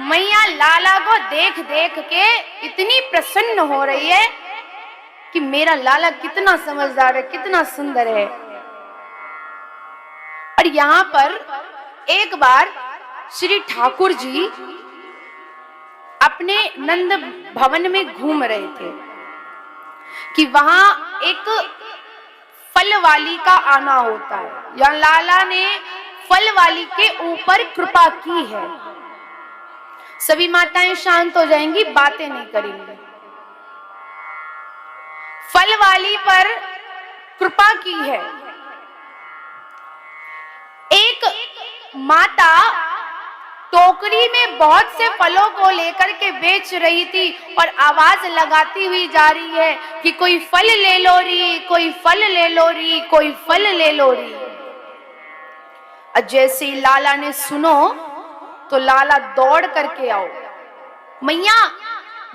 मैया लाला को देख देख के इतनी प्रसन्न हो रही है कि मेरा लाला कितना समझदार है, कितना सुंदर है। और यहाँ पर एक बार श्री ठाकुर जी अपने नंद भवन में घूम रहे थे कि वहां एक फल वाली का आना होता है, या लाला ने फल वाली के ऊपर कृपा की है। सभी माताएं शांत हो जाएंगी, बातें नहीं करेंगी। फल वाली पर कृपा की है। एक माता टोकरी में बहुत से फलों को लेकर के बेच रही थी और आवाज लगाती हुई जा रही है कि कोई फल ले लो री, कोई फल ले लो री, कोई फल ले लो री। जैसे ही लाला ने सुनो तो लाला दौड़ करके आओ, मैया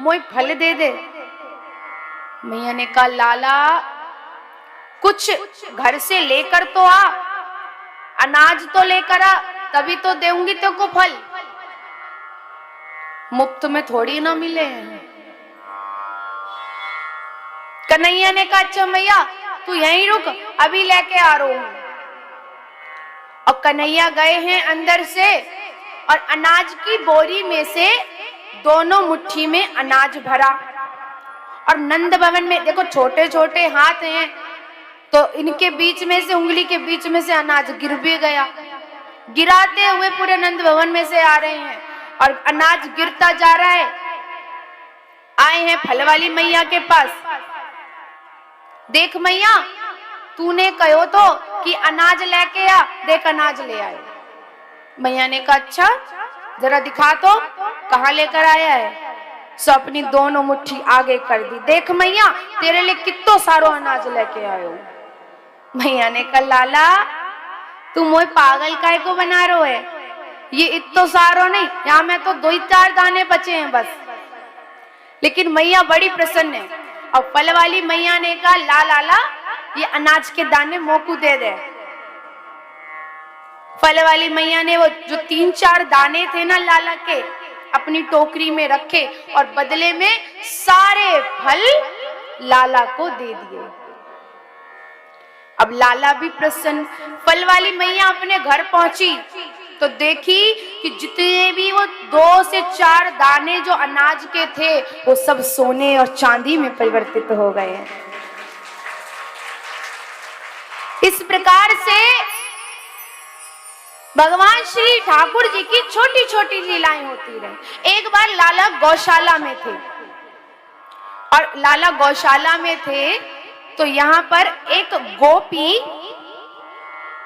मोए फल दे दे। मैया ने कहा लाला कुछ घर से लेकर तो आ, अनाज तो लेकर आ, तभी तो देऊंगी तेको फल, मुफ्त में थोड़ी ना मिले। कन्हैया ने कहा अच्छा मैया तू यहीं रुक, अभी लेके आ रहा हूं। और कन्हैया गए हैं अंदर से और अनाज की बोरी में से दोनों मुट्ठी में अनाज भरा। और नंद भवन में देखो छोटे छोटे हाथ हैं, तो इनके बीच में से, उंगली के बीच में से अनाज गिर भी गया। गिराते हुए पूरे नंद भवन में से आ रहे हैं और अनाज गिरता जा रहा है। आए हैं फल वाली मैया के पास, देख मैया तूने कहो तो कि अनाज लेके आ, देख अनाज ले आए। मैया ने कहा अच्छा जरा दिखा तो कहाँ लेकर आया है। सो अपनी दोनों मुट्ठी आगे कर दी, देख मैया तेरे लिए कितो सारो अनाज लेके आयो। मैया ने कहा लाला तू मोए पागल काहे को बना रो है, ये इतो सारो नहीं, यहाँ में तो 2-4 दाने बचे हैं बस। लेकिन मैया बड़ी प्रसन्न है। और फल वाली मैया ने कहा लाला ये अनाज के दाने मोकू दे दे। फल वाली मैया ने वो जो 3-4 दाने थे ना लाला के, अपनी टोकरी में रखे और बदले में सारे फल लाला को दे दिए। अब लाला भी प्रसन्न। फल वाली मैया अपने घर पहुंची तो देखी कि जितने भी वो 2 से 4 दाने जो अनाज के थे वो सब सोने और चांदी में परिवर्तित हो गए हैं। इस प्रकार से भगवान श्री ठाकुर जी की छोटी छोटी लीलाएं होती रही। एक बार लाला गौशाला में थे और लाला गौशाला में थे तो यहाँ पर एक गोपी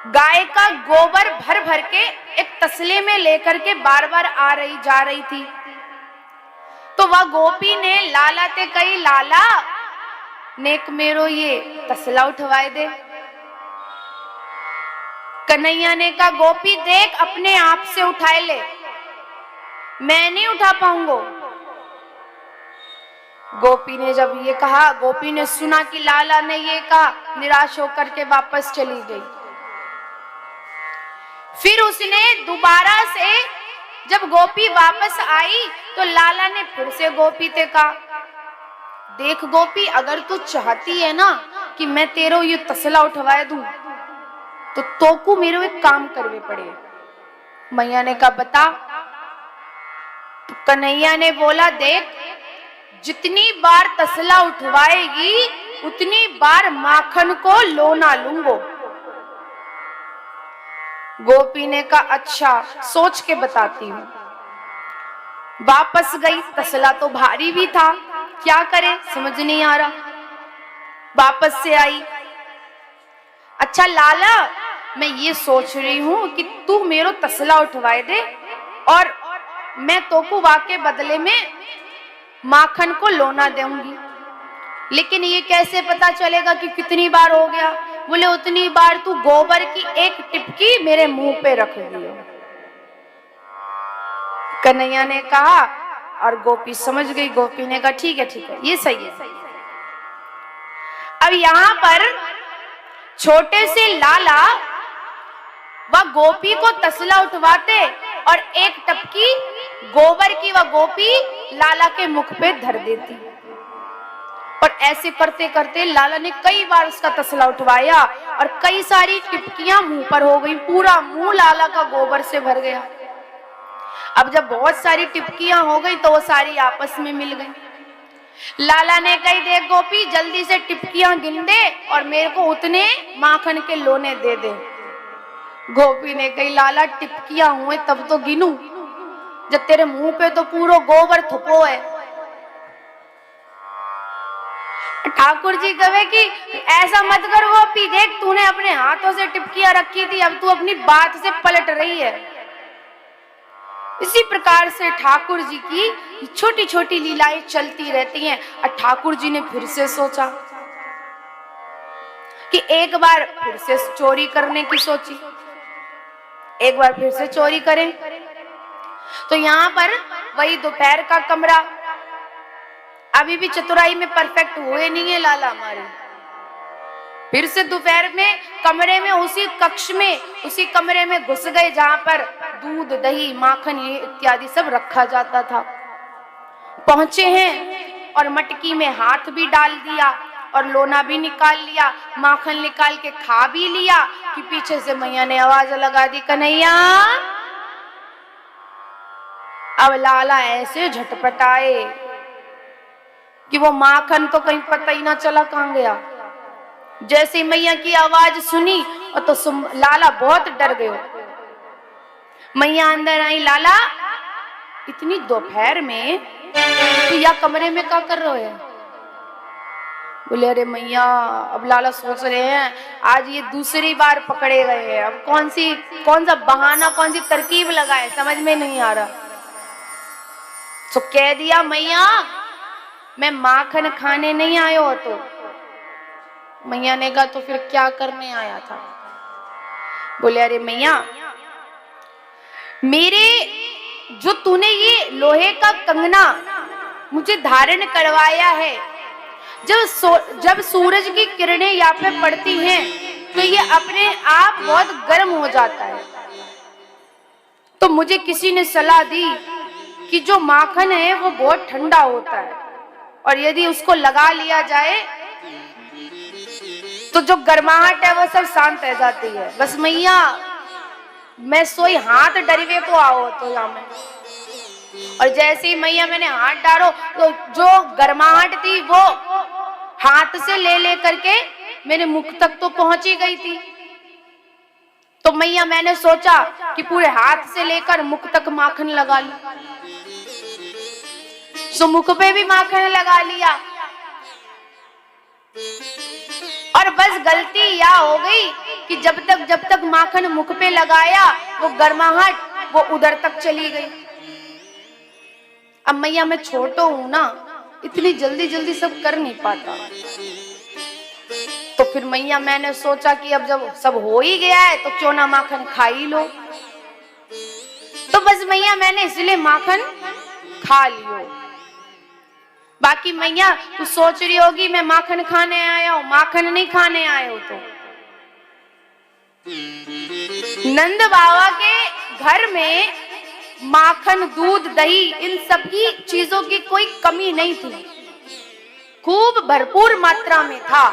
गाय का गोबर भर भर के एक तसले में लेकर के बार बार आ रही जा रही थी। तो वह गोपी ने लाला ते कही लाला नेक मेरो ये तसला उठवाए दे। कन्हैया ने कहा गोपी देख अपने आप से उठाए ले, मैं नहीं उठा पाऊंगा। गोपी ने जब ये कहा, गोपी ने सुना कि लाला ने ये कहा, निराश होकर के वापस चली गई। फिर उसने दोबारा से जब गोपी वापस आई तो लाला ने फिर से गोपी से कहा देख गोपी अगर तू चाहती है ना कि मैं तेरो ये तसला उठवाए दूं तो तोकू मेरे एक काम करवे पड़े। मैया ने कहा बता। तो कन्हैया ने बोला देख जितनी बार तसला उठवाएगी उतनी बार माखन को लोना लूंगो। गोपी ने कहा अच्छा सोच के बताती हूँ। वापस गई, तसला तो भारी भी था, क्या करे समझ नहीं आ रहा। वापस से आई, अच्छा लाला मैं ये सोच रही हूँ कि तू मेरो तसला उठवाए दे और मैं तोको वाके बदले में माखन को लोना दूंगी। लेकिन ये कैसे पता चलेगा कि कितनी बार हो गया? बोले उतनी बार तू गोबर की एक टिपकी मेरे मुंह पे रख दियो। कन्हैया ने कहा और गोपी समझ गई। गोपी ने कहा ठीक है ये सही है। अब यहाँ पर छोटे से लाला वह गोपी को तसला उठवाते और एक टपकी गोबर की वह गोपी लाला के मुख पे धर देती। और ऐसे करते करते लाला ने कई बार उसका तसला उठवाया और कई सारी टिपकियां मुंह पर हो गई, पूरा मुंह लाला का गोबर से भर गया। अब जब बहुत सारी टिपकियां हो गई तो वो सारी आपस में मिल गई। लाला ने कही, देख गोपी, जल्दी से टिपकियां गिन दे और मेरे को उतने माखन के लोने दे दे। गोपी ने कही, लाला टिपकियां हुए तब तो गिनूं, जब तेरे मुंह पे तो पूरा गोबर थुपो है। ठाकुर जी कहे कि ऐसा मत कर गोपी, देख तूने अपने हाथों से टिपकियां रखी थी, अब तू अपनी बात से पलट रही है। इसी प्रकार से ठाकुर जी की छोटी छोटी लीलाएं चलती रहती हैं। और ठाकुर जी ने फिर से सोचा कि एक बार फिर से चोरी करने की सोची, एक बार फिर से चोरी करें। तो यहाँ पर वही दोपहर का कमरा, अभी भी चतुराई में परफेक्ट हुए नहीं है लाला हमारे। फिर से दोपहर में कमरे में, उसी कक्ष में, उसी कमरे में घुस गए जहां पर दूध, दही, माखन ये इत्यादि सब रखा जाता था। पहुंचे हैं और मटकी में हाथ भी डाल दिया और लोना भी निकाल लिया, माखन निकाल के खा भी लिया कि पीछे से मैया ने आवाज लगा दी, कन्हैया। अब लाला ऐसे झटपटाए कि वो माखन तो कहीं पता ही ना चला कहां गया। जैसे मैया की आवाज सुनी और तो लाला बहुत डर गए। मैया अंदर आई, लाला इतनी दोपहर में तो या कमरे में क्या कर रहे हो? बोले, अरे मैया, अब लाला सोच रहे हैं आज ये दूसरी बार पकड़े गए हैं, अब कौन सा बहाना, कौन सी तरकीब लगाए, समझ में नहीं आ रहा। तो कह दिया, मैया मैं माखन खाने नहीं आया हो। तो मैया ने कहा, तो फिर क्या करने आया था? बोले, अरे मैया, मेरे जो तूने ये लोहे का कंगना मुझे धारण करवाया है, जब सूरज की किरणें यहाँ पे पड़ती हैं तो ये अपने आप बहुत गर्म हो जाता है। तो मुझे किसी ने सलाह दी कि जो माखन है वो बहुत ठंडा होता है और यदि उसको लगा लिया जाए तो जो गर्माहट है वो सब शांत रह जाती है। बस मैया मैं सोई हाथ डरवे को आओ तो यहाँ में। और जैसे ही मैया मैंने हाथ डालो तो जो गर्माहट थी वो हाथ से ले करके मेरे मुख तक तो पहुंची गई थी। तो मैया मैंने सोचा कि पूरे हाथ से लेकर मुख तक माखन लगा लूं। सो मुख पे भी माखन लगा लिया और बस गलती यह हो गई कि जब तक माखन मुख पे लगाया वो गर्माहट वो उधर तक चली गई। अब मैया मैं छोटा हूं ना, इतनी जल्दी सब कर नहीं पाता। तो फिर मैया मैंने सोचा कि अब जब सब हो ही गया है तो क्यों ना माखन खा ही लो। तो बस मैया मैंने इसलिए माखन खा लियो। बाकी मैया तू सोच रही होगी मैं माखन खाने आया हूं, माखन नहीं खाने आए हो। तो नंद बाबा के घर में माखन, दूध, दही इन सबकी चीजों की कोई कमी नहीं थी, खूब भरपूर मात्रा में था।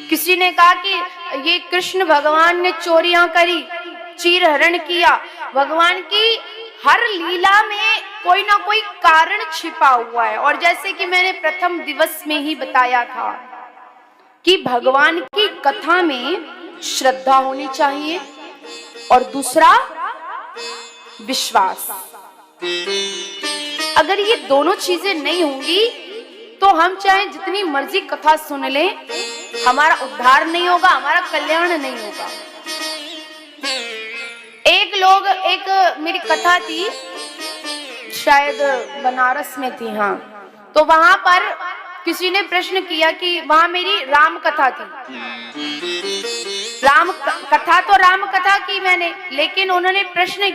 किसी ने कहा कि ये कृष्ण भगवान ने चोरियां करी, चीर हरण किया। भगवान की हर लीला में कोई ना कोई कारण छिपा हुआ है। और जैसे कि मैंने प्रथम दिवस में ही बताया था कि भगवान की कथा में श्रद्धा होनी चाहिए और दूसरा विश्वास। अगर ये दोनों चीजें नहीं होंगी तो हम चाहे जितनी मर्जी कथा सुन लें, हमारा उद्धार नहीं होगा, हमारा कल्याण नहीं होगा। एक मेरी कथा थी, शायद बनारस में थी, हाँ। तो वहां पर किसी ने प्रश्न किया कि वहां मेरी राम कथा थी। राम कथा तो राम कथा की मैंने, लेकिन उन्होंने प्रश्न